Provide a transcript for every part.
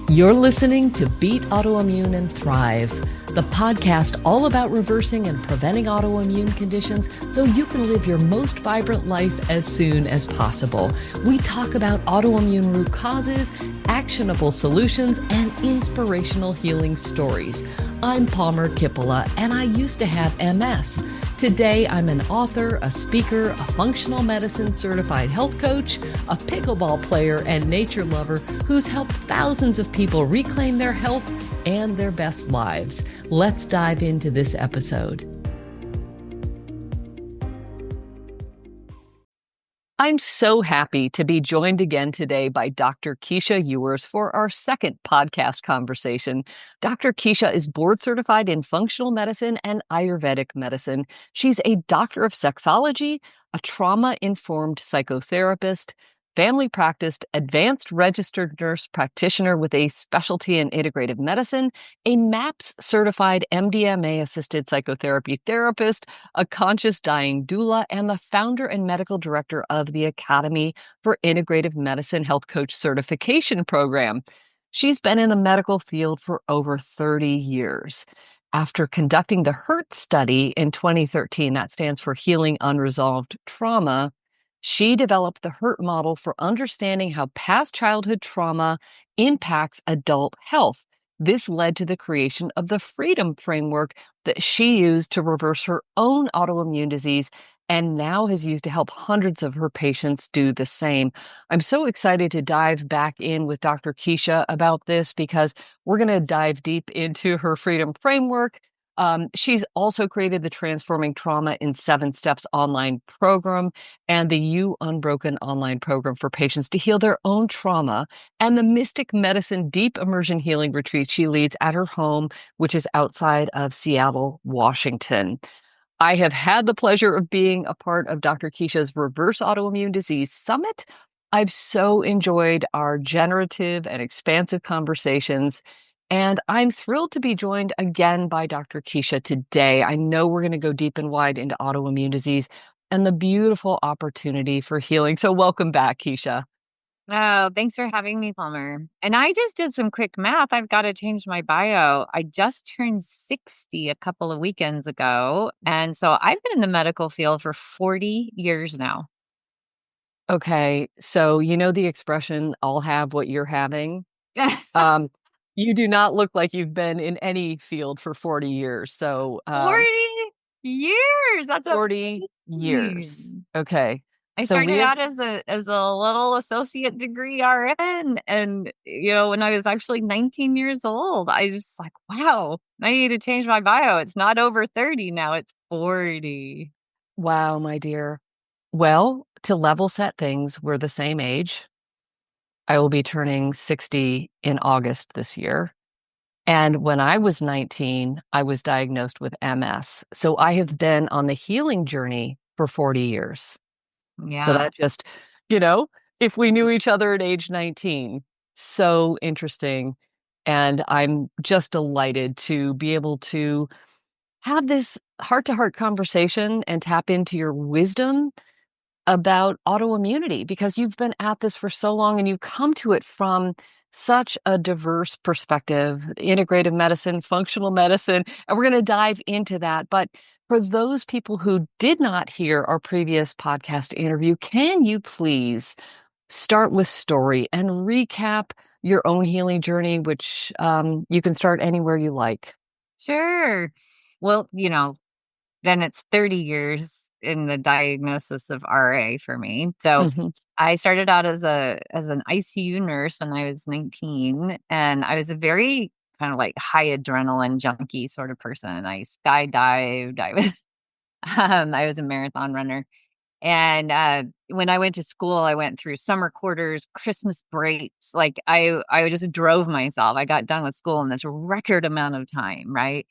You're listening to Beat Autoimmune and Thrive, the podcast all about reversing and preventing autoimmune conditions so you can live your most vibrant life as soon as possible. We talk about autoimmune root causes, actionable solutions, and inspirational healing stories. I'm Palmer Kippola, and I used to have MS. Today, I'm an author, a speaker, a functional medicine certified health coach, a pickleball player, and nature lover who's helped thousands of people reclaim their health and their best lives. Let's dive into this episode. I'm so happy to be joined again today by Dr. Keesha Ewers for our second podcast conversation. Dr. Keesha is board certified in functional medicine and Ayurvedic medicine. She's a doctor of sexology, a trauma-informed psychotherapist, family practiced, advanced registered nurse practitioner with a specialty in integrative medicine, a MAPS certified MDMA-assisted psychotherapy therapist, a conscious dying doula, and the founder and medical director of the Academy for Integrative Medicine Health Coach Certification Program. She's been in the medical field for over 30 years. After conducting the HURT study in 2013, that stands for Healing Unresolved Trauma, she developed the HURT model for understanding how past childhood trauma impacts adult health. This led to the creation of the Freedom Framework that she used to reverse her own autoimmune disease and now has used to help hundreds of her patients do the same. I'm so excited to dive back in with Dr. Keesha about this because we're going to dive deep into her Freedom Framework. She's also created the Transforming Trauma in 7 Steps online program and the You Unbroken online program for patients to heal their own trauma, and the Mystic Medicine Deep Immersion Healing Retreat she leads at her home, which is outside of Seattle, Washington. I have had the pleasure of being a part of Dr. Keesha's Reverse Autoimmune Disease Summit. I've so enjoyed our generative and expansive conversations, and I'm thrilled to be joined again by Dr. Keesha today. I know we're going to go deep and wide into autoimmune disease and the beautiful opportunity for healing. So welcome back, Keesha. Oh, thanks for having me, Palmer. And I just did some quick math. I've got to change my bio. I just turned 60 a couple of weekends ago. And so I've been in the medical field for 40 years now. Okay, so you know the expression, I'll have what you're having? You do not look like you've been in any field for 40 years. So 40 years. That's 40 years. Okay. I So started out as a little associate degree RN, and when I was actually 19 years old, I was like, wow, I need to change my bio. It's not over 30 now, it's 40. Wow, my dear. Well, to level set things, we're the same age. I will be turning 60 in August this year. And when I was 19, I was diagnosed with MS. So I have been on the healing journey for 40 years. Yeah. So that just, if we knew each other at age 19, so interesting. And I'm just delighted to be able to have this heart-to-heart conversation and tap into your wisdom about autoimmunity, because you've been at this for so long and you come to it from such a diverse perspective, integrative medicine, functional medicine, and we're going to dive into that. But for those people who did not hear our previous podcast interview, can you please start with story and recap your own healing journey, which you can start anywhere you like? Sure. Well, then it's 30 years in the diagnosis of RA for me. So I started out as an ICU nurse when I was 19, and I was a very kind of like high adrenaline junkie sort of person. I skydived. I was a marathon runner. And when I went to school, I went through summer quarters, Christmas breaks. Like I just drove myself. I got done with school in this record amount of time, right?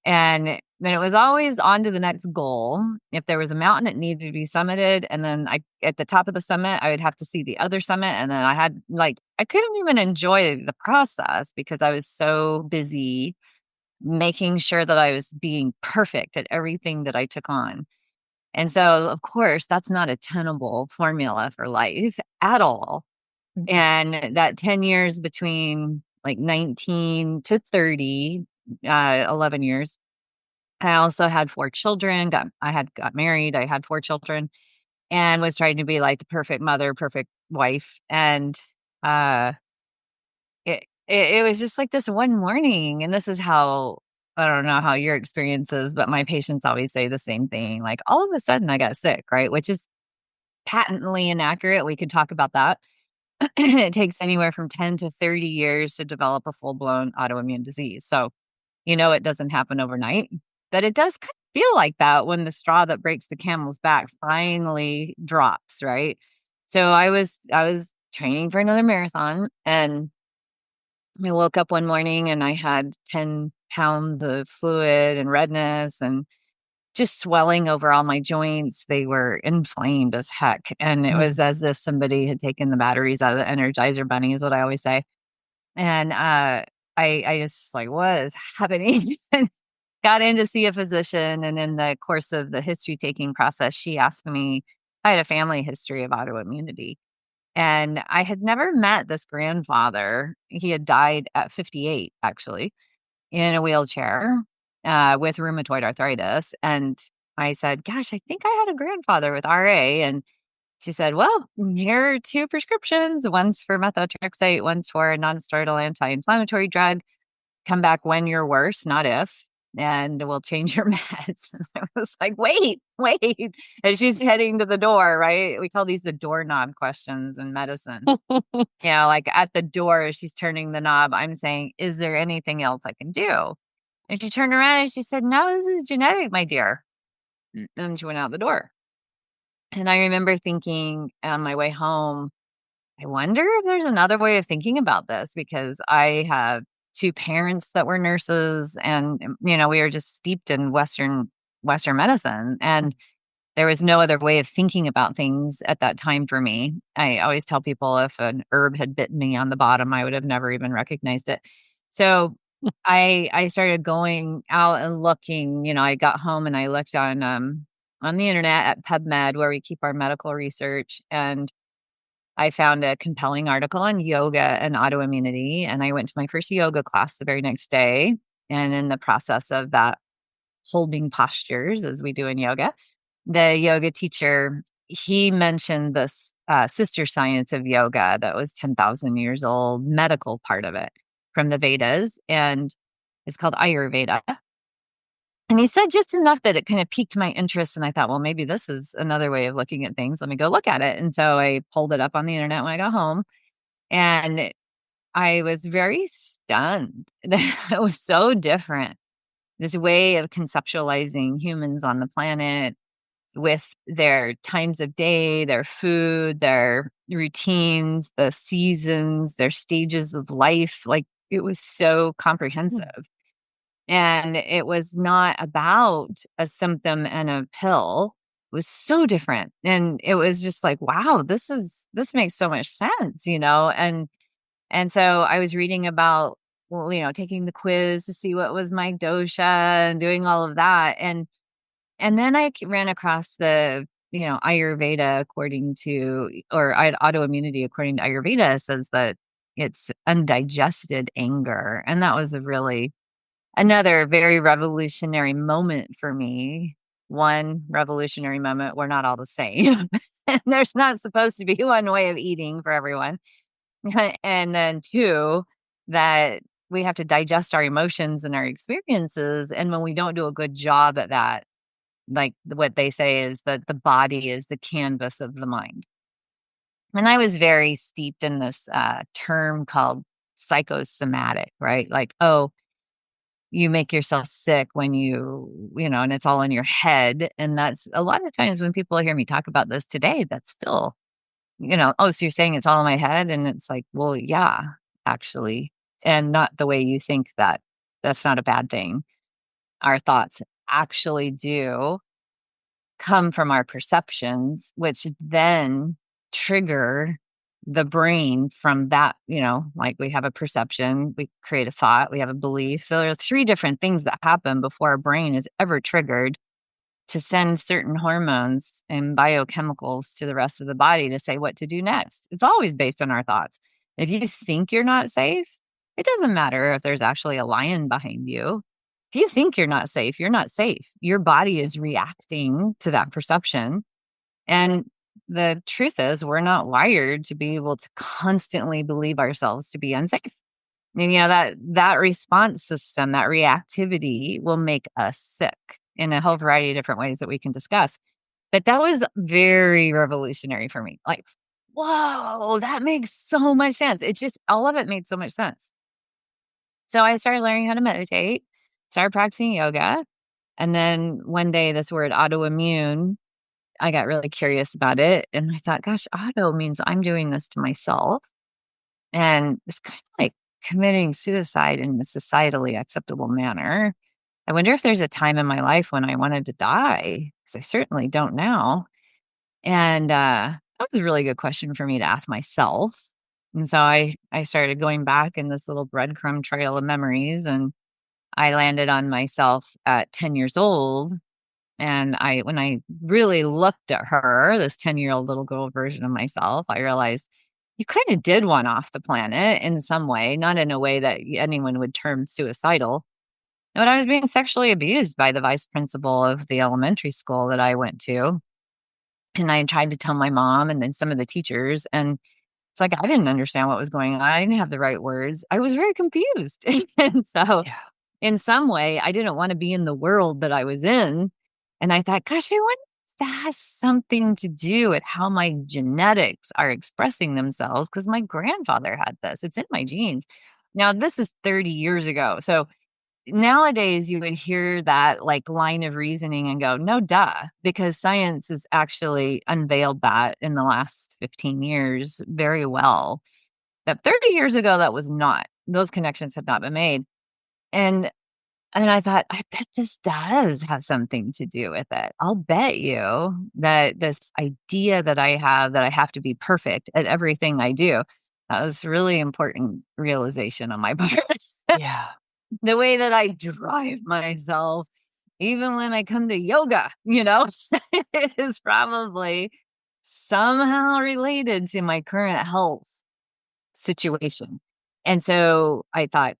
And then it was always on to the next goal. If there was a mountain that needed to be summited, and then at the top of the summit, I would have to see the other summit. And then I couldn't even enjoy the process because I was so busy making sure that I was being perfect at everything that I took on. And so, of course, that's not a tenable formula for life at all. And that 10 years between like 19 to 30, 11 years. I also had 4 children. Got married. I had 4 children and was trying to be like the perfect mother, perfect wife. And uh, it was just like this one morning. And this is how, I don't know how your experience is, but my patients always say the same thing. Like all of a sudden I got sick, right? Which is patently inaccurate. We could talk about that. It takes anywhere from 10 to 30 years to develop a full blown autoimmune disease. So, it doesn't happen overnight, but it does kind of feel like that when the straw that breaks the camel's back finally drops, right? So I was training for another marathon, and I woke up one morning and I had 10 pounds of fluid and redness and just swelling over all my joints. They were inflamed as heck. And it was as if somebody had taken the batteries out of the Energizer Bunny, is what I always say. And I just like, what is happening? And got in to see a physician. And in the course of the history taking process, she asked me, I had a family history of autoimmunity. And I had never met this grandfather. He had died at 58, actually, in a wheelchair with rheumatoid arthritis. And I said, gosh, I think I had a grandfather with RA. And she said, well, here are 2 prescriptions. One's for methotrexate, one's for a nonsteroidal anti-inflammatory drug. Come back when you're worse, not if, and we'll change your meds. And I was like, wait. And she's heading to the door, right? We call these the doorknob questions in medicine. Like at the door, she's turning the knob. I'm saying, is there anything else I can do? And she turned around and she said, no, this is genetic, my dear. And then she went out the door. And I remember thinking on my way home, I wonder if there's another way of thinking about this, because I have 2 parents that were nurses, and we were just steeped in Western medicine, and there was no other way of thinking about things at that time for me. I always tell people if an herb had bitten me on the bottom, I would have never even recognized it. So I started going out and looking. I got home and I looked on the internet at PubMed, where we keep our medical research, and I found a compelling article on yoga and autoimmunity. And I went to my first yoga class the very next day. And in the process of that, holding postures as we do in yoga, the yoga teacher, he mentioned this sister science of yoga that was 10,000 years old, medical part of it from the Vedas. And it's called Ayurveda. And he said just enough that it kind of piqued my interest. And I thought, well, maybe this is another way of looking at things. Let me go look at it. And so I pulled it up on the internet when I got home. And I was very stunned. It was so different. This way of conceptualizing humans on the planet with their times of day, their food, their routines, the seasons, their stages of life. Like it was so comprehensive. And it was not about a symptom and a pill. It was so different. And it was just like, wow, this makes so much sense, And so I was reading about, taking the quiz to see what was my dosha and doing all of that. And then I ran across the, Ayurveda autoimmunity according to Ayurveda says that it's undigested anger. And that was another very revolutionary moment for me. One revolutionary moment, we're not all the same. And there's not supposed to be one way of eating for everyone. And then 2, that we have to digest our emotions and our experiences. And when we don't do a good job at that, like what they say is that the body is the canvas of the mind. And I was very steeped in this term called psychosomatic, right? Like, oh, you make yourself sick when and it's all in your head. And that's a lot of times when people hear me talk about this today, that's still, oh, so you're saying it's all in my head? And it's like, well, yeah, actually, and not the way you think that. That's not a bad thing. Our thoughts actually do come from our perceptions, which then trigger the brain from that, like we have a perception, we create a thought, we have a belief. So there's 3 different things that happen before our brain is ever triggered to send certain hormones and biochemicals to the rest of the body to say what to do next. It's always based on our thoughts. If you think you're not safe, It doesn't matter if there's actually a lion behind you. If you think you're not safe, you're not safe. Your body is reacting to that perception. And the truth is, we're not wired to be able to constantly believe ourselves to be unsafe. And, that response system, that reactivity will make us sick in a whole variety of different ways that we can discuss. But that was very revolutionary for me. Like, whoa, that makes so much sense. All of it made so much sense. So I started learning how to meditate, started practicing yoga. And then one day, this word autoimmune, I got really curious about it. And I thought, gosh, auto means I'm doing this to myself. And it's kind of like committing suicide in a societally acceptable manner. I wonder if there's a time in my life when I wanted to die, because I certainly don't now. And that was a really good question for me to ask myself. And so I started going back in this little breadcrumb trail of memories, and I landed on myself at 10 years old. And when I really looked at her, this 10-year-old little girl version of myself, I realized you kind of did want off the planet in some way, not in a way that anyone would term suicidal. But I was being sexually abused by the vice principal of the elementary school that I went to. And I tried to tell my mom and then some of the teachers. And it's like, I didn't understand what was going on. I didn't have the right words. I was very confused. And so, in some way, I didn't want to be in the world that I was in. And I thought, gosh, I wonder if that has something to do with how my genetics are expressing themselves, because my grandfather had this. It's in my genes. Now, this is 30 years ago. So nowadays you would hear that like line of reasoning and go, no, duh, because science has actually unveiled that in the last 15 years very well. That 30 years ago, that was not, those connections had not been made. And I thought, I bet this does have something to do with it. I'll bet you that this idea that I have to be perfect at everything I do, that was really important realization on my part. Yeah. The way that I drive myself, even when I come to yoga, it is probably somehow related to my current health situation. And so I thought,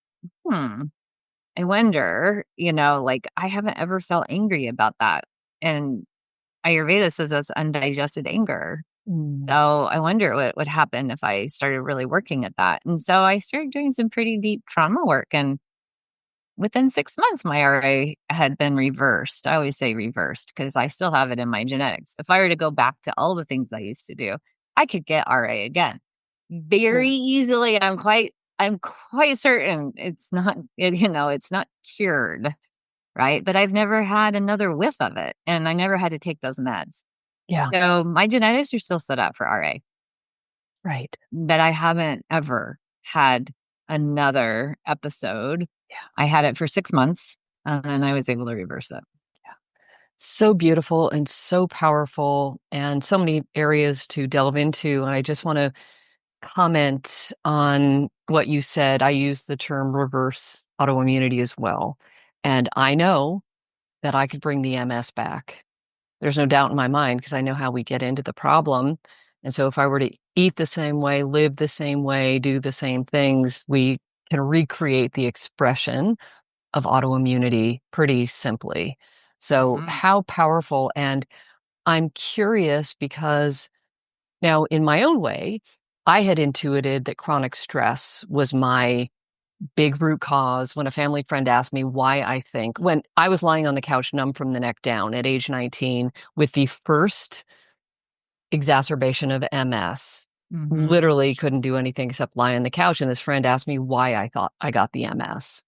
I wonder, like I haven't ever felt angry about that. And Ayurveda says that's undigested anger. So I wonder what would happen if I started really working at that. And so I started doing some pretty deep trauma work. And within 6 months, my RA had been reversed. I always say reversed because I still have it in my genetics. If I were to go back to all the things I used to do, I could get RA again very easily. I'm quite certain it's not, it's not cured, right? But I've never had another whiff of it, and I never had to take those meds. Yeah. So my genetics are still set up for RA. Right. But I haven't ever had another episode. Yeah. I had it for 6 months, and I was able to reverse it. Yeah. So beautiful and so powerful, and so many areas to delve into. And I just want to comment on what you said. I use the term reverse autoimmunity as well. And I know that I could bring the MS back. There's no doubt in my mind because I know how we get into the problem. And so if I were to eat the same way, live the same way, do the same things, we can recreate the expression of autoimmunity pretty simply. So how powerful. And I'm curious because now in my own way, I had intuited that chronic stress was my big root cause when a family friend asked me why I think, when I was lying on the couch numb from the neck down at age 19 with the first exacerbation of MS, literally couldn't do anything except lie on the couch. And this friend asked me why I thought I got the MS.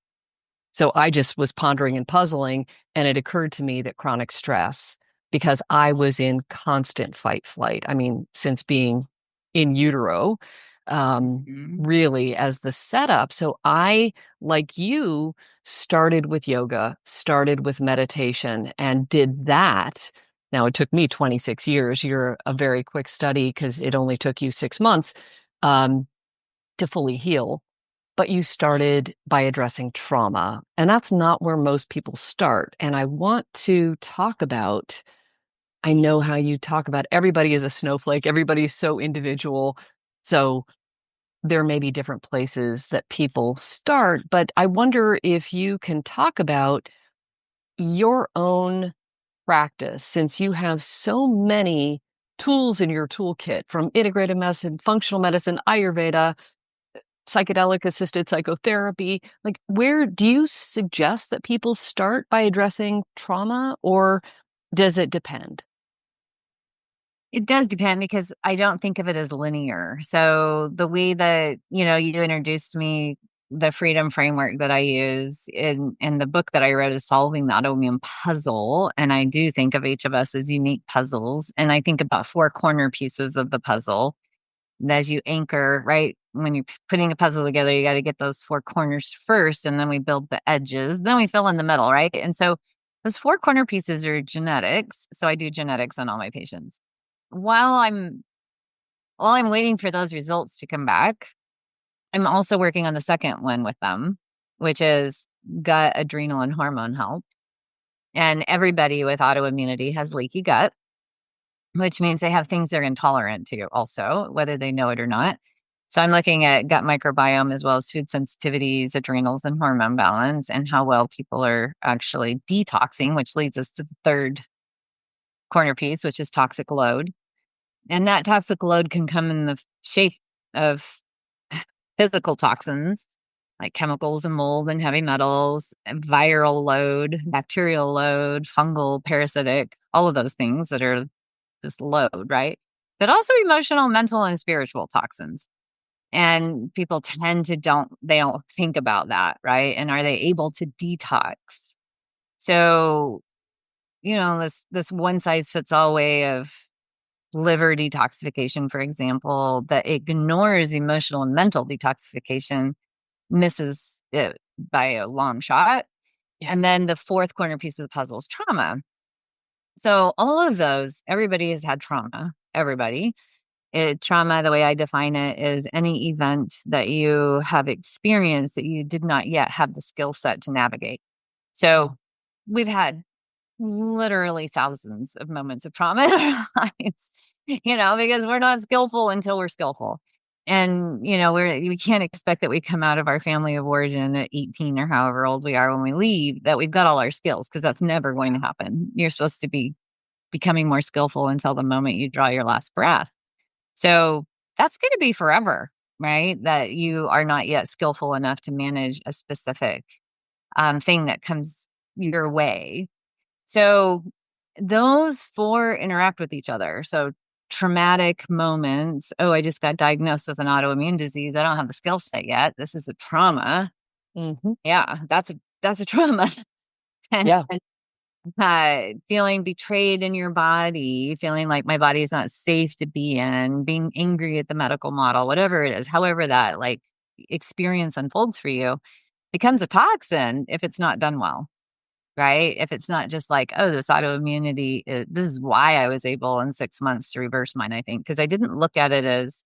So I just was pondering and puzzling, and it occurred to me that chronic stress, because I was in constant fight flight. I mean, since being in utero, really as the setup. So I, like you, started with yoga, started with meditation, and did that. Now, it took me 26 years. You're a very quick study because it only took you 6 months to fully heal. But you started by addressing trauma, and that's not where most people start. And I want to talk about, I know how you talk about everybody is a snowflake, everybody is so individual. So there may be different places that people start, but I wonder if you can talk about your own practice, since you have so many tools in your toolkit, from integrative medicine, functional medicine, Ayurveda, psychedelic assisted psychotherapy. Like, where do you suggest that people start by addressing trauma, or does it depend? It does depend because I don't think of it as linear. So the way that, you introduced me, the freedom framework that I use in the book that I wrote is Solving the Autoimmune Puzzle. And I do think of each of us as unique puzzles. And I think about four corner pieces of the puzzle. And as you anchor, right? When you're putting a puzzle together, you got to get those four corners first, and then we build the edges. Then we fill in the middle, right? And so those four corner pieces are genetics. So I do genetics on all my patients. While I'm waiting for those results to come back, I'm also working on the second one with them, which is gut, adrenal, and hormone health. And everybody with autoimmunity has leaky gut, which means they have things they're intolerant to also, whether they know it or not. So I'm looking at gut microbiome as well as food sensitivities, adrenals, and hormone balance, and how well people are actually detoxing, which leads us to the third corner piece, which is toxic load. And that toxic load can come in the shape of physical toxins like chemicals and mold and heavy metals, and viral load, bacterial load, fungal, parasitic, all of those things that are this load, right? But also emotional, mental, and spiritual toxins. And people tend to they don't think about that, right? And are they able to detox? So, this one size fits all way of liver detoxification, for example, that ignores emotional and mental detoxification, misses it by a long shot. And then the fourth corner piece of the puzzle is trauma. So all of those, everybody has had trauma. Everybody. Trauma, the way I define it, is any event that you have experienced that you did not yet have the skill set to navigate. So we've had literally thousands of moments of trauma in our lives, because we're not skillful until we're skillful. And, we can't expect that we come out of our family of origin at 18 or however old we are when we leave, that we've got all our skills, because that's never going to happen. You're supposed to be becoming more skillful until the moment you draw your last breath. So that's going to be forever, right? That you are not yet skillful enough to manage a specific thing that comes your way. So those four interact with each other. So traumatic moments. Oh, I just got diagnosed with an autoimmune disease. I don't have the skill set yet. This is a trauma. Mm-hmm. Yeah, that's a trauma. Yeah. Feeling betrayed in your body, feeling like my body is not safe to be in, being angry at the medical model, whatever it is, however that experience unfolds for you, becomes a toxin if it's not done well. Right? If it's not just like, oh, this autoimmunity, this is why I was able in 6 months to reverse mine, I think, because I didn't look at it as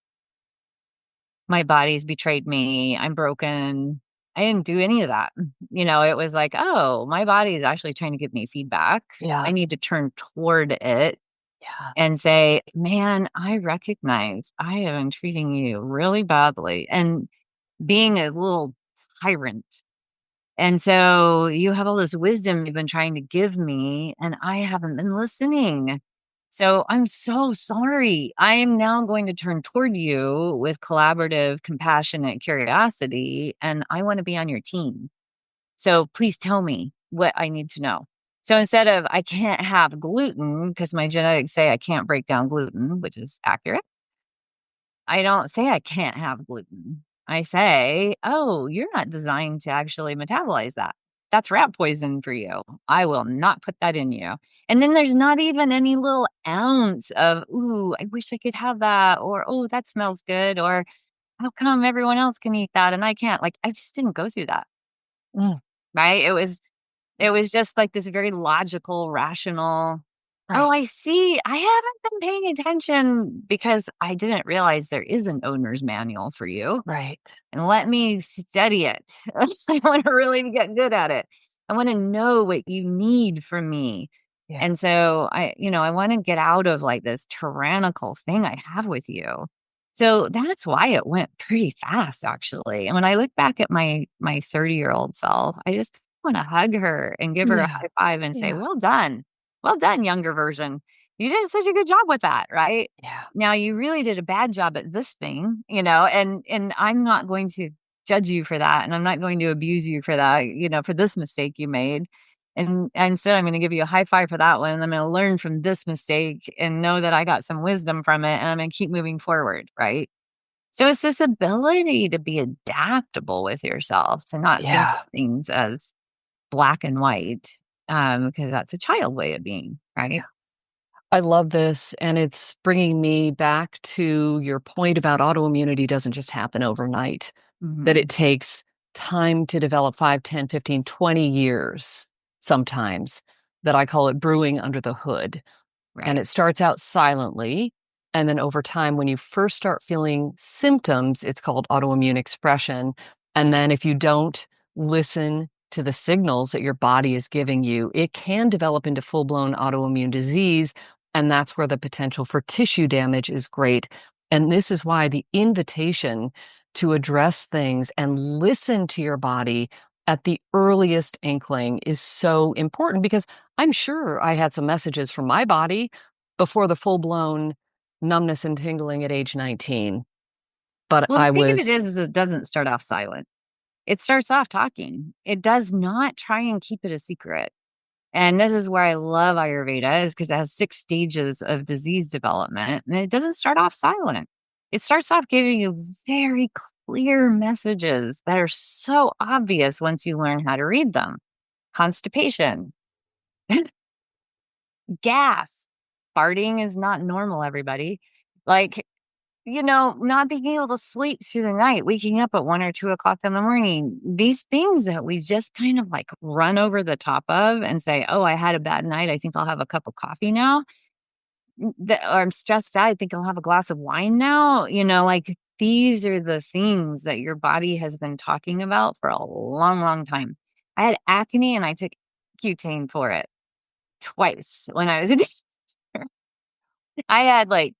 my body's betrayed me, I'm broken. I didn't do any of that. It was like, oh, my body is actually trying to give me feedback. Yeah. I need to turn toward it Yeah. and say, man, I recognize I have been treating you really badly and being a little tyrant. And so you have all this wisdom you've been trying to give me, and I haven't been listening. So I'm so sorry. I am now going to turn toward you with collaborative, compassionate curiosity, and I want to be on your team. So please tell me what I need to know. So instead of I can't have gluten because my genetics say I can't break down gluten, which is accurate, I don't say I can't have gluten. I say, oh, you're not designed to actually metabolize that. That's rat poison for you. I will not put that in you. And then there's not even any little ounce of, ooh, I wish I could have that. Or, oh, that smells good. Or, how come everyone else can eat that and I can't? Like, I just didn't go through that. Mm. Right. It was just like this very logical, rational. Right. Oh, I see. I haven't been paying attention because I didn't realize there is an owner's manual for you. Right. And let me study it. I want to really get good at it. I want to know what you need from me. Yeah. And so I want to get out of like this tyrannical thing I have with you. So that's why it went pretty fast, actually. And when I look back at my 30-year-old self, I just want to hug her and give her a Yeah. high five and say, Yeah. well done. Well done, younger version. You did such a good job with that, right? Yeah. Now you really did a bad job at this thing, and I'm not going to judge you for that. And I'm not going to abuse you for that, for this mistake you made. And instead, I'm going to give you a high five for that one. And I'm going to learn from this mistake and know that I got some wisdom from it. And I'm going to keep moving forward. Right. So it's this ability to be adaptable with yourself, to not think Yeah. of things as black and white, because that's a child way of being. Right. I love this, and it's bringing me back to your point about autoimmunity doesn't just happen overnight, that Hmm. it takes time to develop 5, 10, 15, 20 years sometimes, that I call it brewing under the hood. And Right. it starts out silently. And then over time, when you first start feeling symptoms, it's called autoimmune expression. And then if you don't listen to the signals that your body is giving you, it can develop into full blown autoimmune disease. And that's where the potential for tissue damage is great. And this is why the invitation to address things and listen to your body at the earliest inkling is so important, because I'm sure I had some messages from my body before the full-blown numbness and tingling at age 19, but Well, the I thing of it was is it doesn't start off silent. It starts off talking. It does not try and keep it a secret. And this is where I love Ayurveda, is because it has 6 stages of disease development, and it doesn't start off silent. It starts off giving you very clear messages that are so obvious once you learn how to read them. Constipation, gas, farting is not normal, everybody. Like, not being able to sleep through the night, waking up at 1 or 2 o'clock in the morning, these things that we just kind of like run over the top of and say, oh, I had a bad night. I think I'll have a cup of coffee now. Or I'm stressed out. I think I'll have a glass of wine now. Like these are the things that your body has been talking about for a long, long time. I had acne and I took Cutane for it twice when I was a teenager. I had like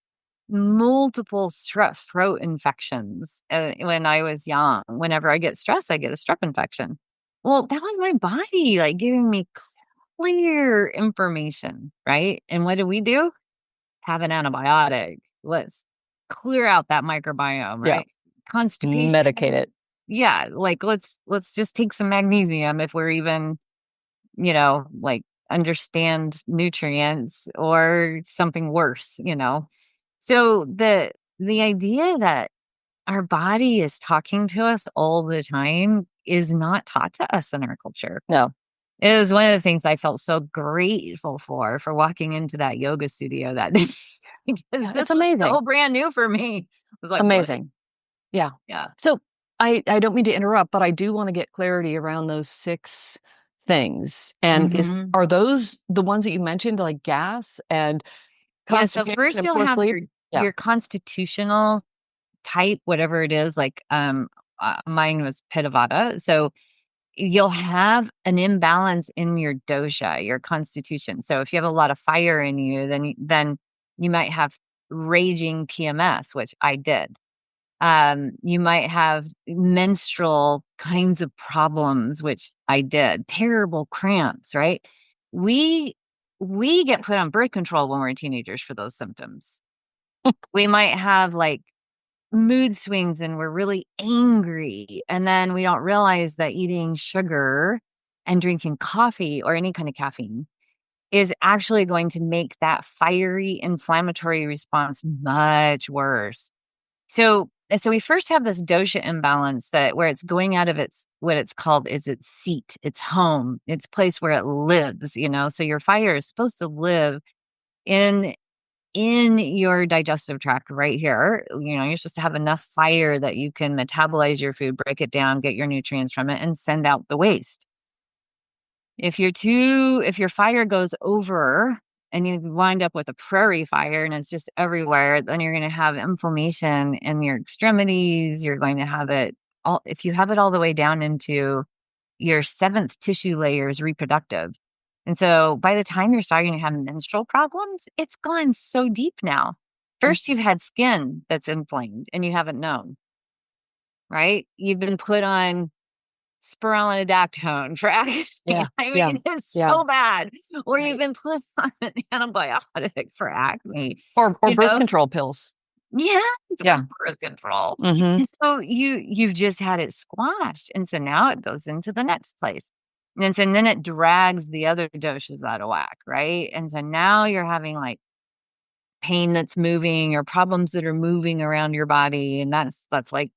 multiple strep throat infections when I was young. Whenever I get stressed, I get a strep infection. Well, that was my body like giving me clear information, right? And what do? Have an antibiotic. Let's clear out that microbiome, yeah, right? Constipation. medicate it. Yeah, like let's just take some magnesium if we're even, like understand nutrients, or something worse. So the idea that our body is talking to us all the time is not taught to us in our culture. No, It was one of the things I felt so grateful for walking into that yoga studio that day, because yeah, this it's was amazing. so brand new for me. I was like, "What?" Amazing. Yeah. Yeah. So I don't mean to interrupt, but I do want to get clarity around those 6 things. And Mhm. are those the ones that you mentioned, like gas and Yeah, so constipation first and you'll poor have sleep? Yeah. your constitutional type, whatever it is, like, mine was Pitta. So you'll have an imbalance in your dosha, your constitution. So if you have a lot of fire in you, then you might have raging PMS, which I did. You might have menstrual kinds of problems, which I did. Terrible cramps, right? We we get put on birth control when we're teenagers for those symptoms. We might have like mood swings and we're really angry. And then we don't realize that eating sugar and drinking coffee or any kind of caffeine is actually going to make that fiery inflammatory response much worse. So we first have this dosha imbalance, that where it's going out of its, what it's called is its seat, its home, its place where it lives. So your fire is supposed to live in your digestive tract right here. You're supposed to have enough fire that you can metabolize your food, break it down, get your nutrients from it, and send out the waste. If your fire goes over and you wind up with a prairie fire and it's just everywhere, then you're going to have inflammation in your extremities. You're going to have it all, if you have it all the way down into your 7th tissue layer is reproductive. And so by the time you're starting to have menstrual problems, it's gone so deep now. First, you've had skin that's inflamed and you haven't known, right? You've been put on spironolactone for acne. Yeah. I Yeah. mean, it's Yeah. so bad. Or Right. you've been put on an antibiotic for acne. Or You birth know, control pills. yeah, it's Yeah. birth control. Mm-hmm. And so you've just had it squashed. And so now it goes into the next place. And then it drags the other doshes out of whack, right? And so now you're having like pain that's moving or problems that are moving around your body. And that's like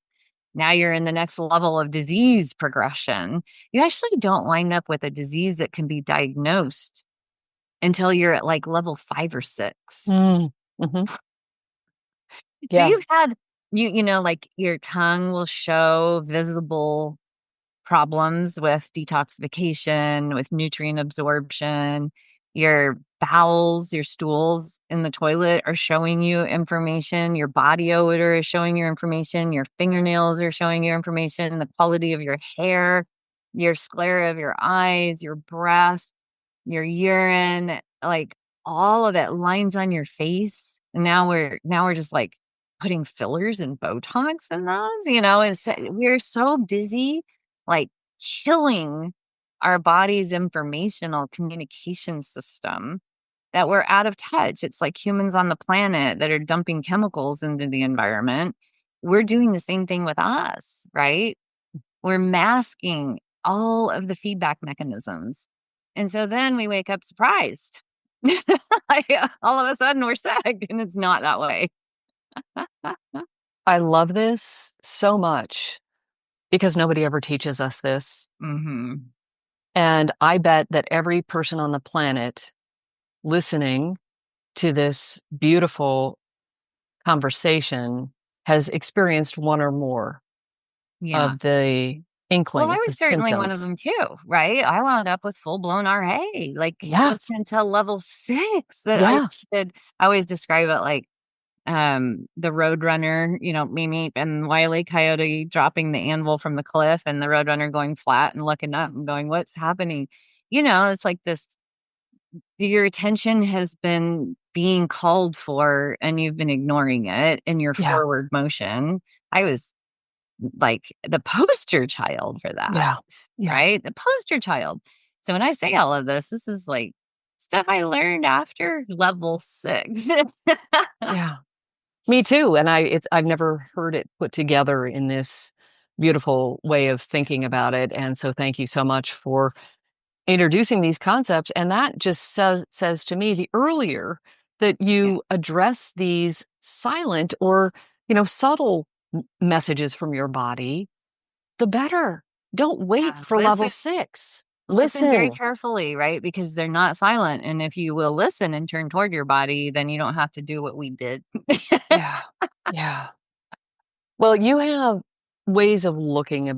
now you're in the next level of disease progression. You actually don't wind up with a disease that can be diagnosed until you're at like level 5 or 6. Mm-hmm. So Yeah. you've had like your tongue will show visible problems with detoxification, with nutrient absorption. Your bowels, your stools in the toilet are showing you information. Your body odor is showing you information. Your fingernails are showing you information. The quality of your hair, your sclera of your eyes, your breath, your urine, like all of it lines on your face. And now we're just like putting fillers and Botox in those, and so we're so busy like killing our body's informational communication system that we're out of touch. It's like humans on the planet that are dumping chemicals into the environment. We're doing the same thing with us, right? We're masking all of the feedback mechanisms. And so then we wake up surprised. Like, all of a sudden we're sick, and it's not that way. I love this so much because nobody ever teaches us this. Mhm. And I bet that every person on the planet listening to this beautiful conversation has experienced one or more Yeah. of the Well, I inklings, the was certainly one of symptoms. them too, right? I wound up with full-blown RA, like, it Yeah. wasn't until level 6 that I Yeah. did. I always describe it like, the Roadrunner, Mimi and Wile E. Coyote dropping the anvil from the cliff and the Roadrunner going flat and looking up and going, "What's happening?" It's like this, your attention has been being called for and you've been ignoring it in your Yeah. forward motion. I was like the poster child for that, Yeah. Yeah. right? The poster child. So when I say all of this is like stuff I learned after level 6. Yeah. Me too. And I've never heard it put together in this beautiful way of thinking about it. And so thank you so much for introducing these concepts. And that just says to me, the earlier that Yeah. you address these silent or, subtle messages from your body, the better. Don't wait Yeah. for level 6. Listen very Listen. carefully, right? Because they're not silent. And if you will listen and turn toward your body, then you don't have to do what we did. Yeah. Yeah. Well, you have ways of looking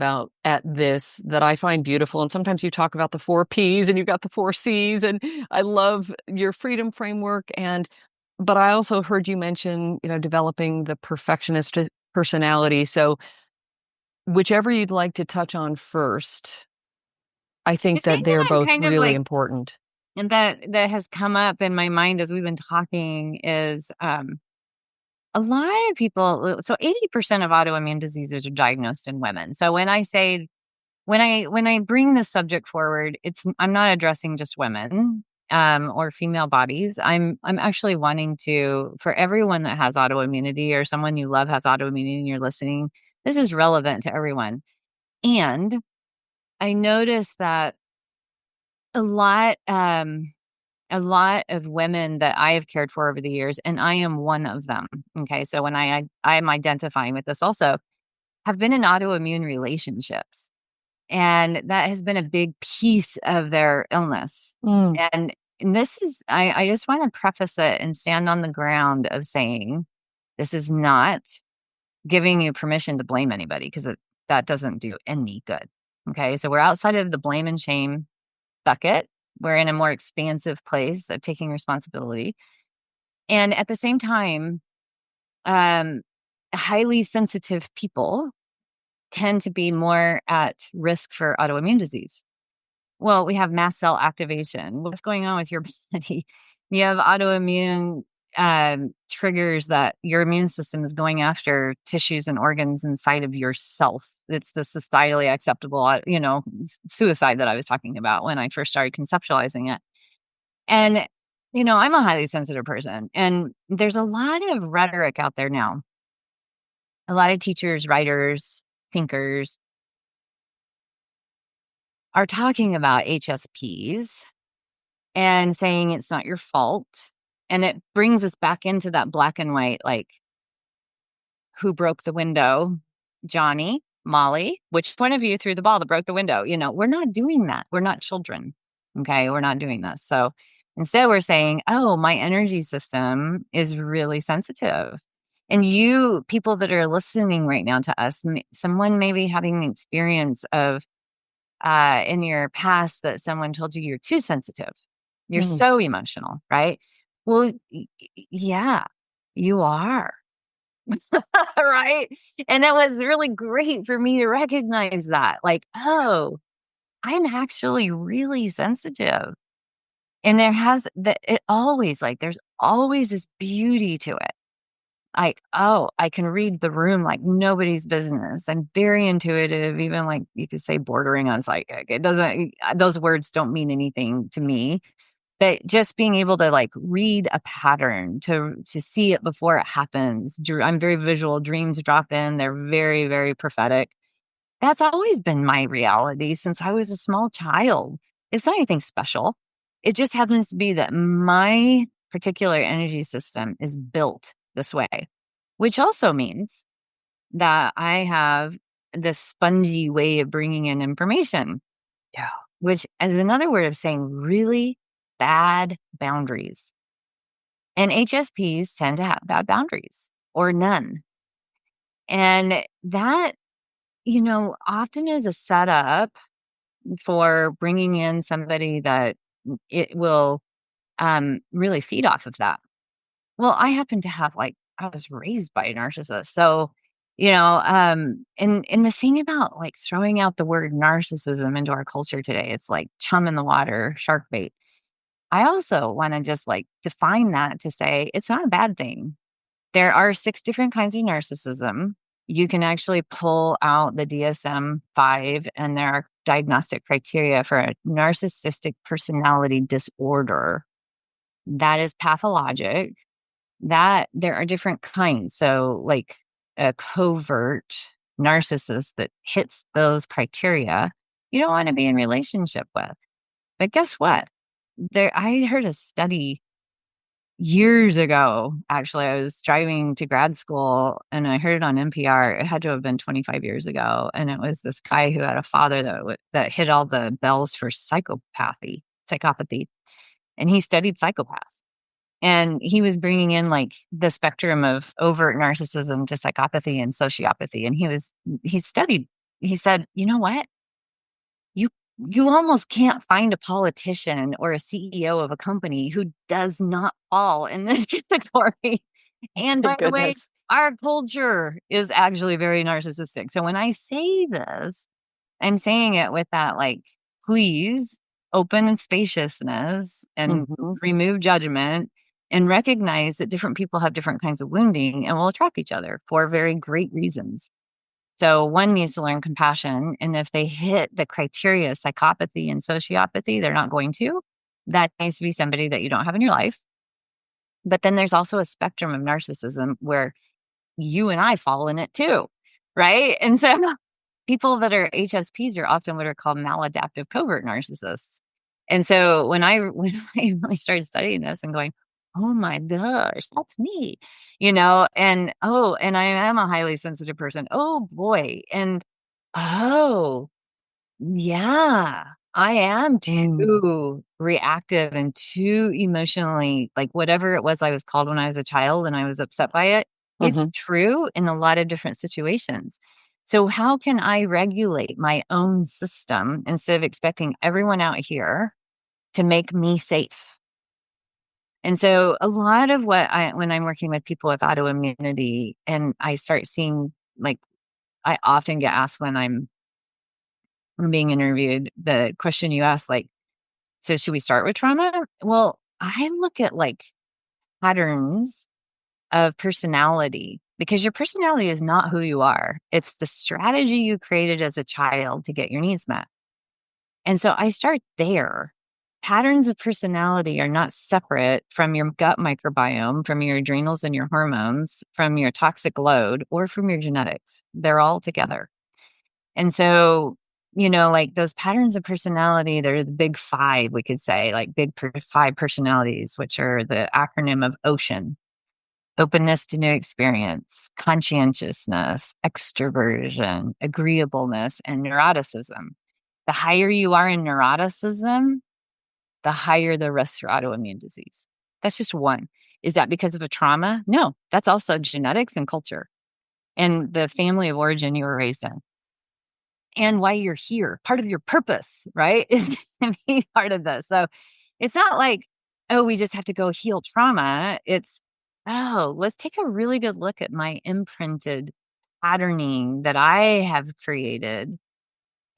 at this that I find beautiful. And sometimes you talk about the 4 Ps and you've got the 4 Cs. And I love your freedom framework. But I also heard you mention, developing the perfectionist personality. So whichever you'd like to touch on first, I The think thing that that they're I'm both kind of really like, important. and that has come up in my mind as we've been talking is a lot of people. So 80% of autoimmune diseases are diagnosed in women. So when I bring this subject forward, I'm not addressing just women or female bodies. I'm actually wanting to, for everyone that has autoimmunity or someone you love has autoimmunity and you're listening, this is relevant to everyone. And I noticed that a lot um a lot of women that I have cared for over the years, and I am one of them. Okay. So when I'm identifying with this also, have been in autoimmune relationships. And that has been a big piece of their illness. Mm, And this is, I just want to preface it and stand on the ground of saying this is not giving you permission to blame anybody because that doesn't do any good. Okay. So we're outside of the blame and shame bucket. We're in a more expansive place of taking responsibility. And at the same time, um, highly sensitive people tend to be more at risk for autoimmune disease. Well, we have mast cell activation. What's going on with your body? You have autoimmune triggers that your immune system is going after tissues and organs inside of yourself. It's the societally acceptable, suicide that I was talking about when I first started conceptualizing it. And, I'm a highly sensitive person, and there's a lot of rhetoric out there now. A lot of teachers, writers, thinkers are talking about HSPs and saying it's not your fault. And it brings us back into that black and white, like, who broke the window? Johnny, Molly, which one of you threw the ball that broke the window? We're not doing that. We're not children. Okay. We're not doing this. So instead, we're saying, oh, my energy system is really sensitive. And you people that are listening right now to us, someone may be having an experience of in your past that someone told you you're too sensitive. You're so emotional, right? Well, yeah, you are. Right. And it was really great for me to recognize that, like, oh, I'm actually really sensitive. And there's always this beauty to it. Like, oh, I can read the room like nobody's business. I'm very intuitive, even like you could say bordering on psychic. Those words don't mean anything to me. But just being able to like read a pattern, to see it before it happens. I'm very visual. Dreams drop in. They're very, very prophetic. That's always been my reality since I was a small child. It's not anything special. It just happens to be that my particular energy system is built this way, which also means that I have this spongy way of bringing in information. Yeah. Which is another word of saying really bad boundaries. And HSPs tend to have bad boundaries or none. And that, often is a setup for bringing in somebody that it will really feed off of that. Well, I happen to have I was raised by a narcissist. So, and the thing about like throwing out the word narcissism into our culture today, it's like chum in the water, shark bait. I also want to just like define that to say it's not a bad thing. There are 6 different kinds of narcissism. You can actually pull out the DSM-5, and there are diagnostic criteria for a narcissistic personality disorder that is pathologic. That there are different kinds. So like a covert narcissist that hits those criteria, you don't want to be in relationship with. But guess what? I heard a study years ago. Actually, I was driving to grad school and I heard it on NPR. It had to have been 25 years ago. And it was this guy who had a father that hit all the bells for psychopathy. And he studied psychopaths. And he was bringing in like the spectrum of overt narcissism to psychopathy and sociopathy. And he said, you know what? You almost can't find a politician or a CEO of a company who does not fall in this category. And by the way, our culture is actually very narcissistic. So when I say this, I'm saying it with that, like, please open and spaciousness and remove judgment and recognize that different people have different kinds of wounding and will attract each other for very great reasons. So one needs to learn compassion. And if they hit the criteria of psychopathy and sociopathy, they're not going to. That needs to be somebody that you don't have in your life. But then there's also a spectrum of narcissism where you and I fall in it too, right? And so people that are HSPs are often what are called maladaptive covert narcissists. And so when I really started studying this and going, oh my gosh, that's me, and I am a highly sensitive person. Oh boy. And oh, yeah, I am too reactive and too emotionally, like whatever it was I was called when I was a child and I was upset by it. It's true in a lot of different situations. So how can I regulate my own system instead of expecting everyone out here to make me safe? And so a lot of when I'm working with people with autoimmunity and I start seeing, like, I often get asked when I'm being interviewed, the question you asked, like, so should we start with trauma? Well, I look at like patterns of personality, because your personality is not who you are. It's the strategy you created as a child to get your needs met. And so I start there. Patterns of personality are not separate from your gut microbiome, from your adrenals and your hormones, from your toxic load, or from your genetics. They're all together. And so, like those patterns of personality, they're the big five, we could say, like five personalities, which are the acronym of OCEAN: openness to new experience, conscientiousness, extroversion, agreeableness, and neuroticism. The higher you are in neuroticism, the higher the risk for autoimmune disease. That's just one. Is that because of a trauma? No, that's also genetics and culture and the family of origin you were raised in. And why you're here, part of your purpose, right? Is going to be part of this. So it's not like, oh, we just have to go heal trauma. It's, oh, let's take a really good look at my imprinted patterning that I have created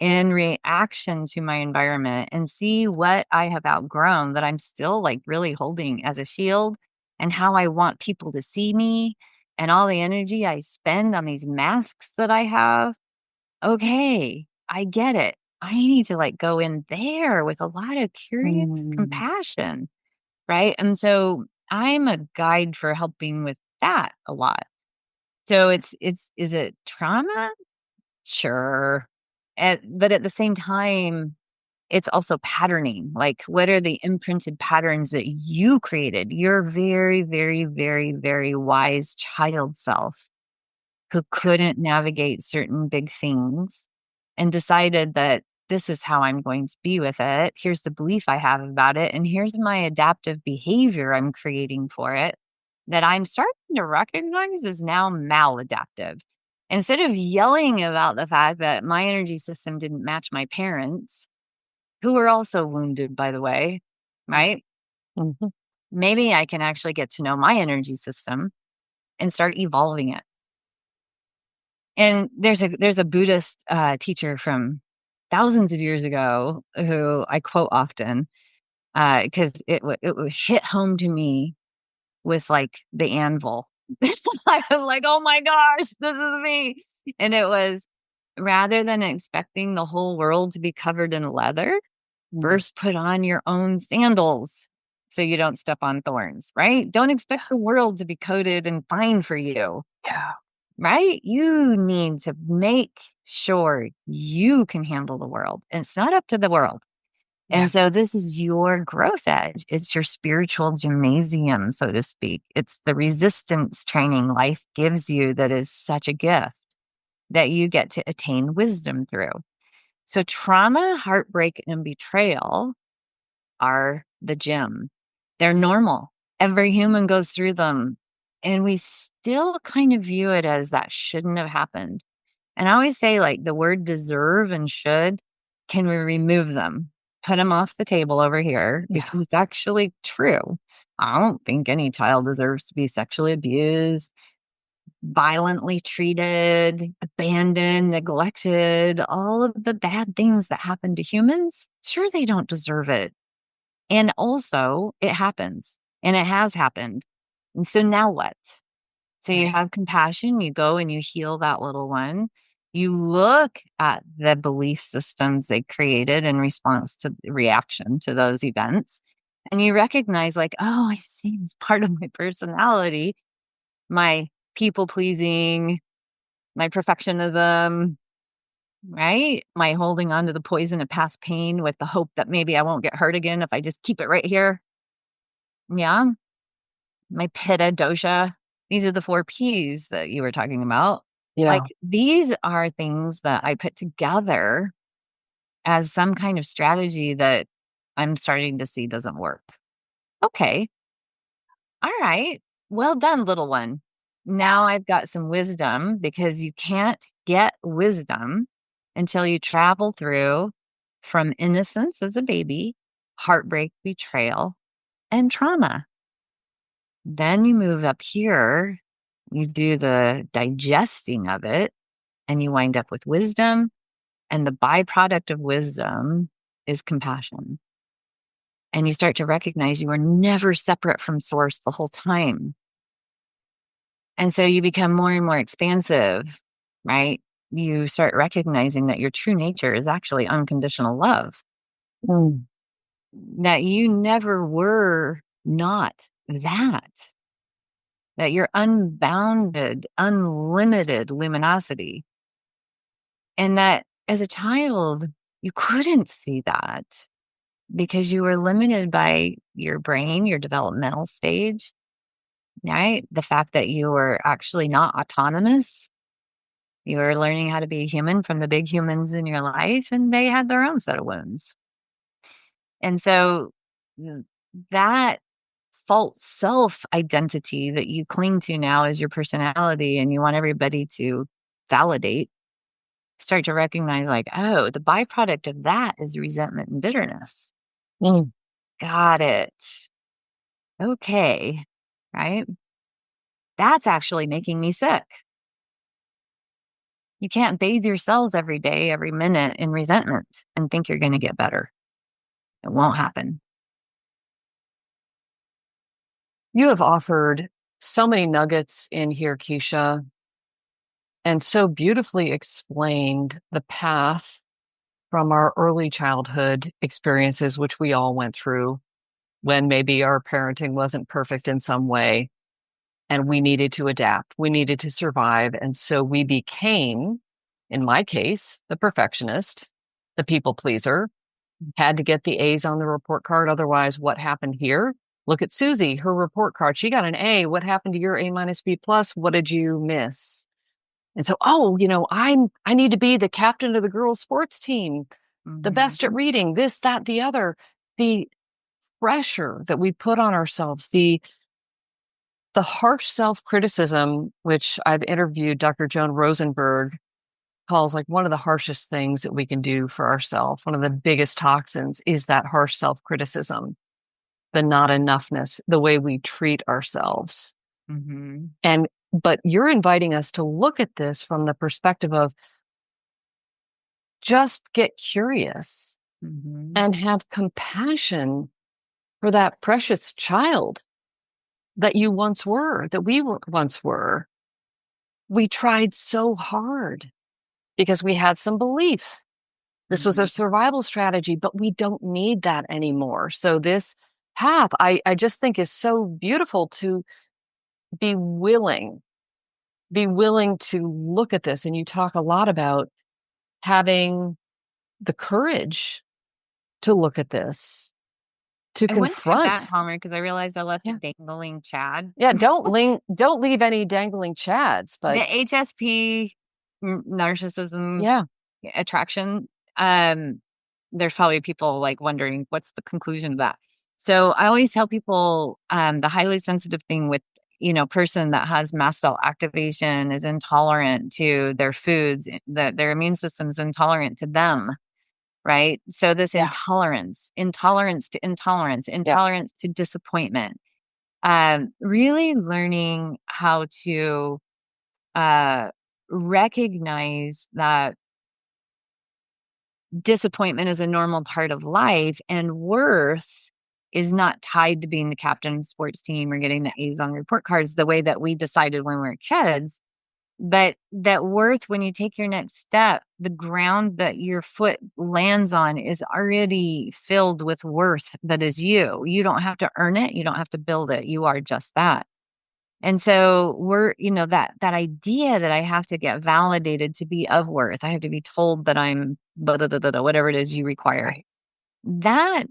in reaction to my environment and see what I have outgrown that I'm still like really holding as a shield, and how I want people to see me and all the energy I spend on these masks that I have. Okay, I get it. I need to like go in there with a lot of curious compassion, right? And so I'm a guide for helping with that a lot. So is it trauma? Sure. But at the same time, it's also patterning. Like, what are the imprinted patterns that you created? Your very, very, very, very wise child self who couldn't navigate certain big things and decided that this is how I'm going to be with it. Here's the belief I have about it. And here's my adaptive behavior I'm creating for it that I'm starting to recognize is now maladaptive. Instead of yelling about the fact that my energy system didn't match my parents, who were also wounded, by the way, right? Mm-hmm. Maybe I can actually get to know my energy system and start evolving it. And there's a Buddhist teacher from thousands of years ago who I quote often because it would hit home to me with like the anvil. I was like, oh my gosh, this is me. And it was, rather than expecting the whole world to be covered in leather, first put on your own sandals so you don't step on thorns, right? Don't expect the world to be coated and fine for you. Yeah. Right? You need to make sure you can handle the world. And it's not up to the world. Yeah. And so this is your growth edge. It's your spiritual gymnasium, so to speak. It's the resistance training life gives you that is such a gift that you get to attain wisdom through. So trauma, heartbreak, and betrayal are the gym. They're normal. Every human goes through them. And we still kind of view it as that shouldn't have happened. And I always say, like, the word deserve and should, can we remove them? Put them off the table over here because it's actually true. I don't think any child deserves to be sexually abused, violently treated, abandoned, neglected, all of the bad things that happen to humans. Sure, they don't deserve it. And also, it happens and it has happened. And so now what? So you have compassion, you go and you heal that little one. You look at the belief systems they created in response to the reaction to those events. And you recognize, like, oh, I see this part of my personality, my people pleasing, my perfectionism, right? My holding on to the poison of past pain with the hope that maybe I won't get hurt again if I just keep it right here. Yeah. My pitta dosha. These are the 4 Ps that you were talking about. Yeah. Like, these are things that I put together as some kind of strategy that I'm starting to see doesn't work. Okay. All right. Well done, little one. Now I've got some wisdom, because you can't get wisdom until you travel through from innocence as a baby, heartbreak, betrayal, and trauma. Then you move up here, you do the digesting of it, and you wind up with wisdom. And the byproduct of wisdom is compassion. And you start to recognize you were never separate from source the whole time. And so you become more and more expansive, right? You start recognizing that your true nature is actually unconditional love, that you never were not that you're unbounded, unlimited luminosity. And that as a child, you couldn't see that because you were limited by your brain, your developmental stage, right? The fact that you were actually not autonomous. You were learning how to be human from the big humans in your life, and they had their own set of wounds. And so that false self identity that you cling to now as your personality and you want everybody to validate, start to recognize like, oh, the byproduct of that is resentment and bitterness. Got it. Okay. Right. That's actually making me sick. You can't bathe your cells every day, every minute in resentment and think you're going to get better. It won't happen. You have offered so many nuggets in here, Keesha, and so beautifully explained the path from our early childhood experiences, which we all went through when maybe our parenting wasn't perfect in some way and we needed to adapt, we needed to survive. And so we became, in my case, the perfectionist, the people pleaser, had to get the A's on the report card. Otherwise, what happened here? Look at Susie, her report card. She got an A. What happened to your A minus B plus? What did you miss? And so, I need to be the captain of the girls' sports team, the best at reading, this, that, the other. The pressure that we put on ourselves, the harsh self-criticism, which I've interviewed Dr. Joan Rosenberg, calls like one of the harshest things that we can do for ourselves. One of the biggest toxins is that harsh self-criticism, the not enoughness, the way we treat ourselves. But you're inviting us to look at this from the perspective of just get curious and have compassion for that precious child that you once were, that we once were. We tried so hard because we had some belief. This was a survival strategy, but we don't need that anymore. So this path, I just think is so beautiful to be willing to look at this. And you talk a lot about having the courage to look at this, to confront. I went back, Homer, because I realized I left a dangling Chad. Yeah, don't leave any dangling Chads. But the HSP narcissism attraction, there's probably people like wondering what's the conclusion of that. So I always tell people the highly sensitive thing with person that has mast cell activation is intolerant to their foods, that their immune system's intolerant to them, right? So this intolerance to intolerance to disappointment, really learning how to recognize that disappointment is a normal part of life and worth is not tied to being the captain of the sports team or getting the A's on report cards the way that we decided when we were kids. But that worth, when you take your next step, the ground that your foot lands on is already filled with worth that is you. You don't have to earn it. You don't have to build it. You are just that. And so we're, that idea that I have to get validated to be of worth. I have to be told that I'm whatever it is you require. Right.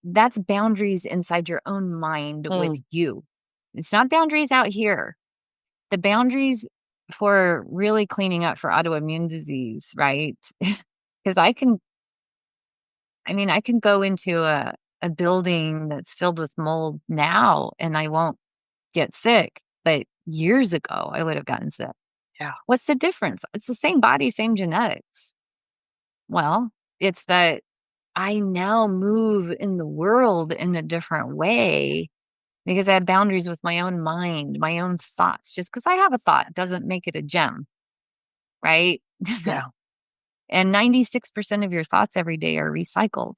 That's boundaries inside your own mind with you. It's not boundaries out here. The boundaries for really cleaning up for autoimmune disease, right? Because I can go into a building that's filled with mold now and I won't get sick. But years ago, I would have gotten sick. Yeah. What's the difference? It's the same body, same genetics. Well, it's that I now move in the world in a different way because I have boundaries with my own mind, my own thoughts. Just because I have a thought doesn't make it a gem, right? Yeah. And 96% of your thoughts every day are recycled.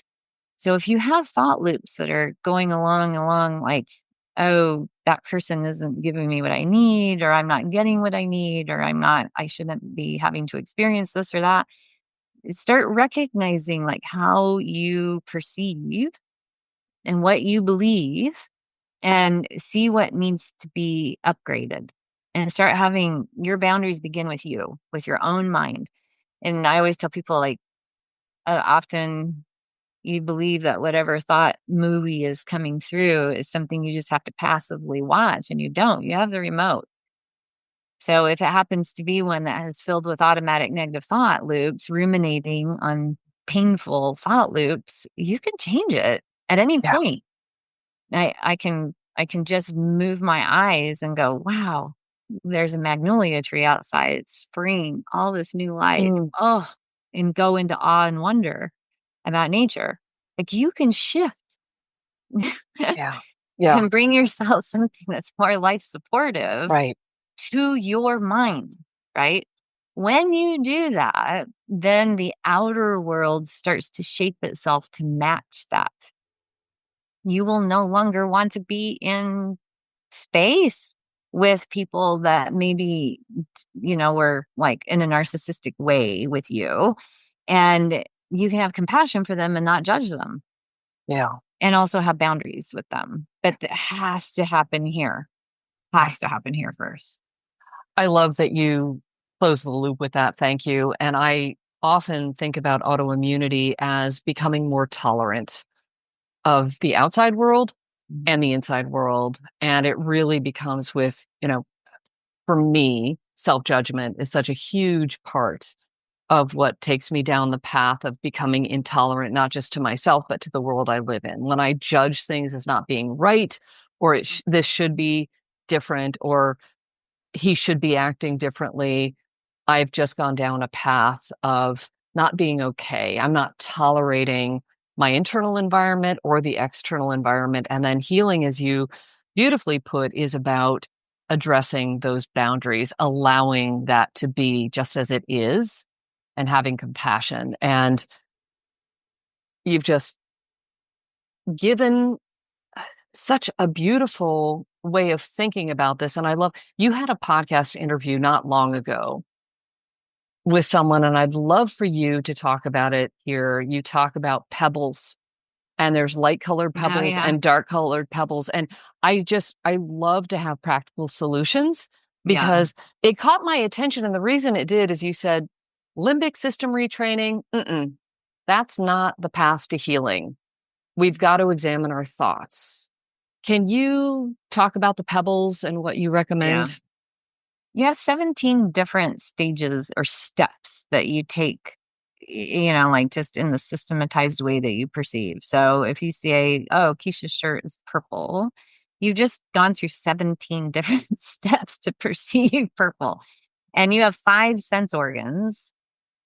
So if you have thought loops that are going along, like, oh, that person isn't giving me what I need, or I'm not getting what I need, or I shouldn't be having to experience this or that, start recognizing like how you perceive and what you believe, and see what needs to be upgraded, and start having your boundaries begin with you, with your own mind. And I always tell people, like, often you believe that whatever thought movie is coming through is something you just have to passively watch, and you don't. You have the remote. So if it happens to be one that is filled with automatic negative thought loops, ruminating on painful thought loops, you can change it at any Yeah. point. I can just move my eyes and go, wow, there's a magnolia tree outside. It's spring, all this new life. Mm, Oh, and go into awe and wonder about nature. Like, you can shift yeah. Yeah. and bring yourself something that's more life supportive Right. to your mind, right? When you do that, then the outer world starts to shape itself to match that. You will no longer want to be in space with people that maybe, were like in a narcissistic way with you. And you can have compassion for them and not judge them, Yeah. and also have boundaries with them. But that has to happen here. Right. Has to happen here first. I love that you close the loop with that. Thank you. And I often think about autoimmunity as becoming more tolerant of the outside world and the inside world. And it really becomes with, for me, self judgment is such a huge part of what takes me down the path of becoming intolerant, not just to myself, but to the world I live in. When I judge things as not being right, or this should be different, or he should be acting differently, I've just gone down a path of not being okay. I'm not tolerating my internal environment or the external environment. And then healing, as you beautifully put, is about addressing those boundaries, allowing that to be just as it is, and having compassion. And you've just given such a beautiful way of thinking about this. And I love, you had a podcast interview not long ago with someone, and I'd love for you to talk about it here. You talk about pebbles, and there's light colored Oh, pebbles yeah. and dark colored pebbles. And I love to have practical solutions, Yeah. because it caught my attention. And the reason it did is you said limbic system retraining. That's not the path to healing. We've got to examine our thoughts. Can you talk about the pebbles and what you Yeah. recommend? You have 17 different stages or steps that you take, like just in the systematized way that you perceive. So if you say, oh, Keisha's shirt is purple, you've just gone through 17 different steps to perceive purple. And you have 5 sense organs,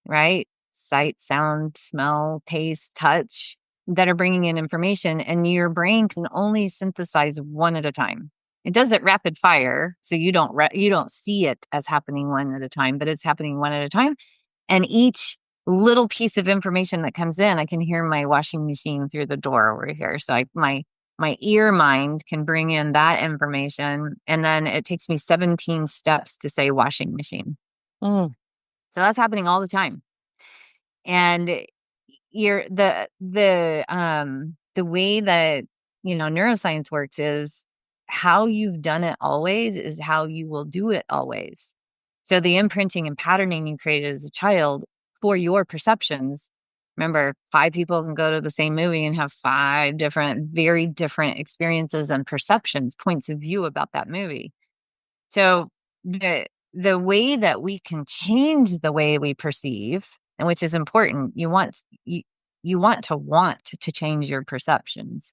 right? Sight, sound, smell, taste, touch, that are bringing in information. And your brain can only synthesize one at a time. It does it rapid fire, so you don't see it as happening one at a time, but it's happening one at a time. And each little piece of information that comes in, I can hear my washing machine through the door over here. So my ear mind can bring in that information, and then it takes me 17 steps to say washing machine. Mm, So that's happening all the time. And you're the way that neuroscience works is how you've done it always is how you will do it always. So the imprinting and patterning you created as a child for your perceptions, remember, 5 people can go to the same movie and have 5 different, very different experiences and perceptions, points of view about that movie. So the way that we can change the way we perceive, and which is important, you want to change your perceptions,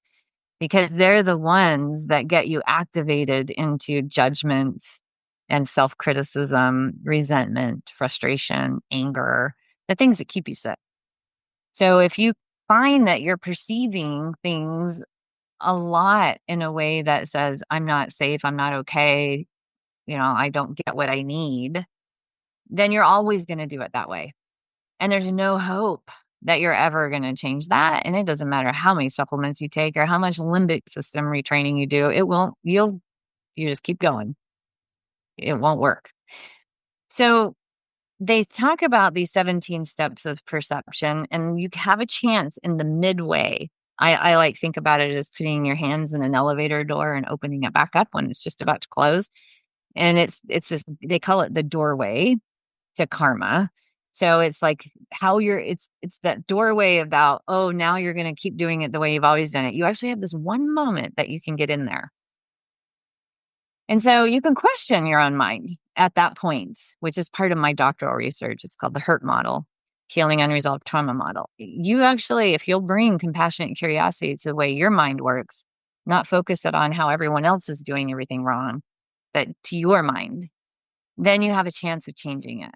because they're the ones that get you activated into judgment and self-criticism, resentment, frustration, anger, the things that keep you sick. So if you find that you're perceiving things a lot in a way that says, I'm not safe, I'm not okay, I don't get what I need, then you're always going to do it that way. And there's no hope. that you're ever going to change that. And it doesn't matter how many supplements you take or how much limbic system retraining you do. It won't, you just keep going. It won't work. So they talk about these 17 steps of perception, and you have a chance in the midway. I like think about it as putting your hands in an elevator door and opening it back up when it's just about to close. And it's this, they call it the doorway to karma. So it's like how it's that doorway about, oh, now you're going to keep doing it the way you've always done it. You actually have this one moment that you can get in there. And so you can question your own mind at that point, which is part of my doctoral research. It's called the HURT model, Healing Unresolved Trauma Model. You actually, if you'll bring compassionate curiosity to the way your mind works, not focus it on how everyone else is doing everything wrong, but to your mind, then you have a chance of changing it.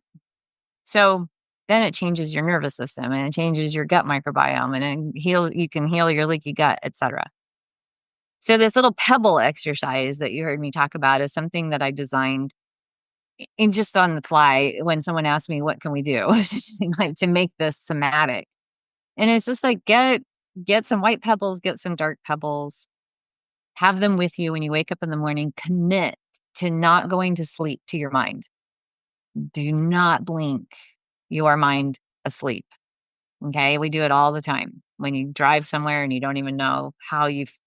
So then it changes your nervous system and it changes your gut microbiome and you can heal your leaky gut, etc. So this little pebble exercise that you heard me talk about is something that I designed in just on the fly when someone asked me, what can we do like to make this somatic? And it's just like, get some white pebbles, get some dark pebbles, have them with you when you wake up in the morning, commit to not going to sleep to your mind. Do not blink your mind asleep. Okay. We do it all the time. When you drive somewhere and you don't even know how you've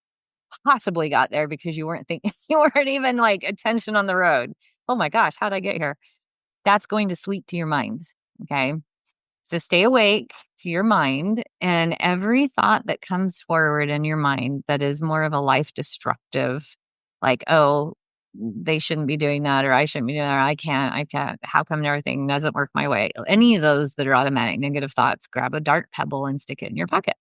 possibly got there because you weren't thinking, you weren't even like attention on the road. Oh my gosh, how'd I get here? That's going to sleep to your mind. Okay. So stay awake to your mind, and every thought that comes forward in your mind that is more of a life destructive, like, oh, they shouldn't be doing that, or I shouldn't be doing that, or I can't, how come everything doesn't work my way? Any of those that are automatic negative thoughts, grab a dark pebble and stick it in your pocket.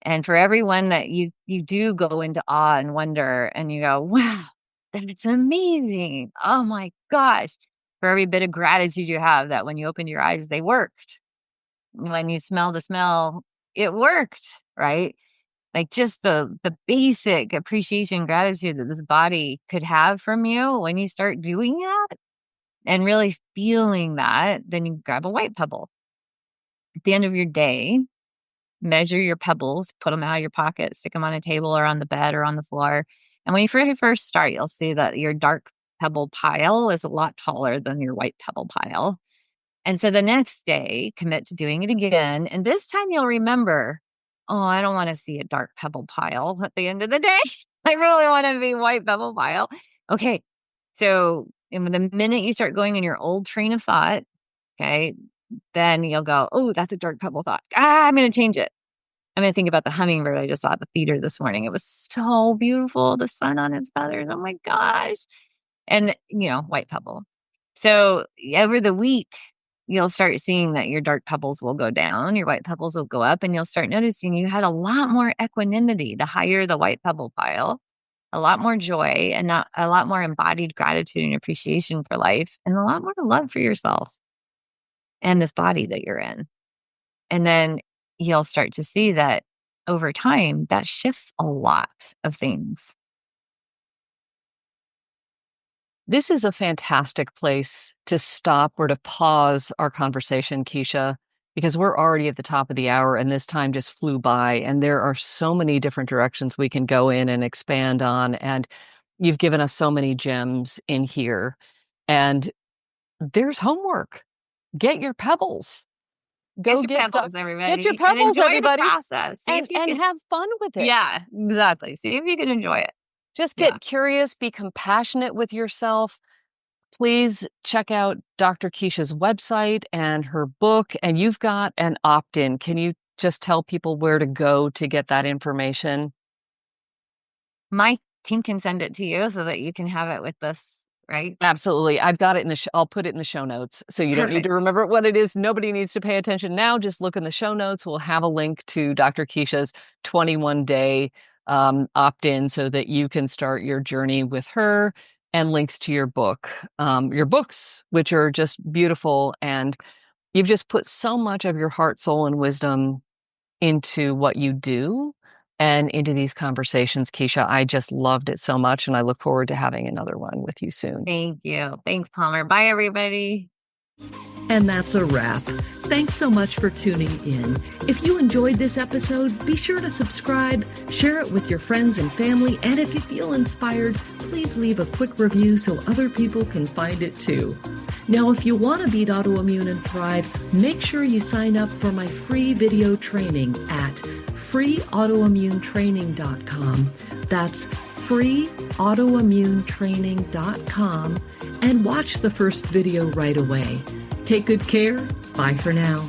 And for everyone that you do go into awe and wonder and you go, wow, that's amazing. Oh my gosh. For every bit of gratitude you have that when you opened your eyes, they worked. When you smell the smell, it worked, right? Like just the basic appreciation, gratitude that this body could have from you. When you start doing that and really feeling that, then you grab a white pebble. At the end of your day, measure your pebbles, put them out of your pocket, stick them on a table or on the bed or on the floor. And when you first start, you'll see that your dark pebble pile is a lot taller than your white pebble pile. And so the next day, commit to doing it again. And this time you'll remember, oh, I don't want to see a dark pebble pile at the end of the day. I really want to be white pebble pile. Okay. So in the minute you start going in your old train of thought, okay, then you'll go, oh, that's a dark pebble thought. I'm going to change it. I'm going to think about the hummingbird I just saw at the feeder this morning. It was so beautiful. The sun on its feathers. Oh my gosh. And, white pebble. So over the week, you'll start seeing that your dark pebbles will go down, your white pebbles will go up, and you'll start noticing you had a lot more equanimity the higher the white pebble pile, a lot more joy, and not a lot more embodied gratitude and appreciation for life, and a lot more love for yourself and this body that you're in. And then you'll start to see that over time, that shifts a lot of things. This is a fantastic place to stop or to pause our conversation, Keesha, because we're already at the top of the hour and this time just flew by. And there are so many different directions we can go in and expand on. And you've given us so many gems in here. And there's homework. Get your pebbles. Get your pebbles, everybody. Get your pebbles, and enjoy everybody. The process. And have fun with it. Yeah, exactly. See if you can enjoy it. Just get curious, be compassionate with yourself. Please check out Dr. Keesha's website and her book. And you've got an opt-in. Can you just tell people where to go to get that information? My team can send it to you so that you can have it with us, right? Absolutely. I've got it I'll put it in the show notes. So you don't need to remember what it is. Nobody needs to pay attention now. Just look in the show notes. We'll have a link to Dr. Keesha's 21-day opt-in so that you can start your journey with her, and links to your books, which are just beautiful. And you've just put so much of your heart, soul, and wisdom into what you do and into these conversations, Keesha. I just loved it so much, and I look forward to having another one with you soon. Thank you. Thanks, Palmer. Bye, everybody. And that's a wrap. Thanks so much for tuning in. If you enjoyed this episode, be sure to subscribe, share it with your friends and family, and if you feel inspired, please leave a quick review so other people can find it too. Now, if you want to beat autoimmune and thrive, make sure you sign up for my free video training at freeautoimmunetraining.com. That's freeautoimmunetraining.com, and watch the first video right away. Take good care. Bye for now.